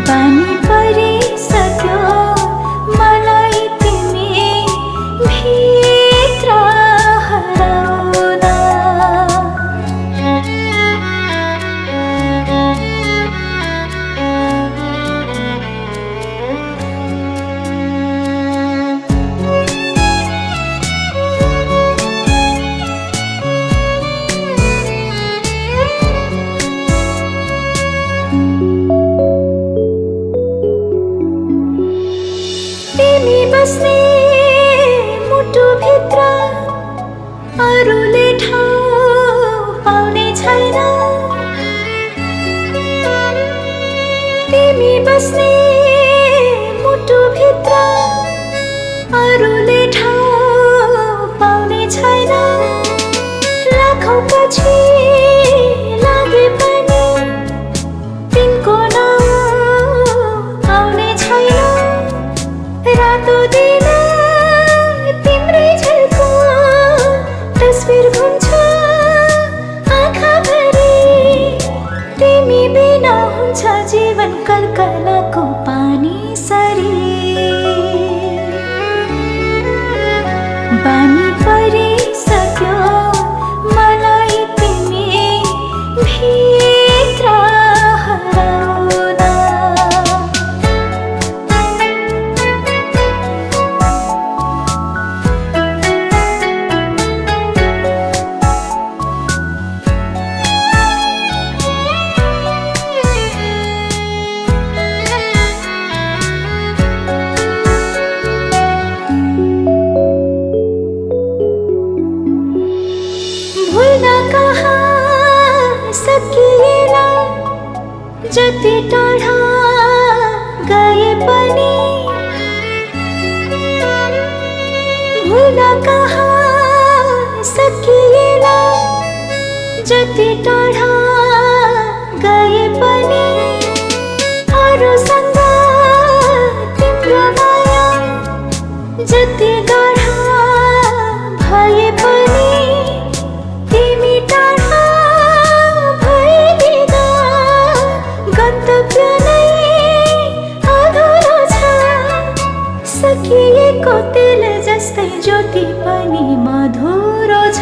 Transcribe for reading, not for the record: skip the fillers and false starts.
बानी परिसक्यो मलाई तिमी भित्र हराउन। तिमी बस्ने मुटुभित्र अरूले ठाउँ पाउने छैन। तिमी बस्ने मुटुभित्र अरूले ठाउँ पाउने छैन। लाखौँ पछि लागे पनि तिनको नाउँ आउने छैन। रातो दिन तिम्रै झल्को तस्बिर घुम्छ आँखाभरि। तिमी बिना हुन्छ जीवन कलकलाको पानी सरी। बानी परिसक्यो मलाई तिमी भित्र हराउन। भुल्न कहाँ सकिएला जति टाढा गए पनि। भुल्न कहाँ सकिएला जति टाढा गए पनि। अरूसँग तिम्रो माया जति गाढा भए पनि। तिमी टाढा भइदिँदा गन्तव्य नै अधुरो छ। सकिएको तेल जस्तै ज्योति पनि मधुरो छ।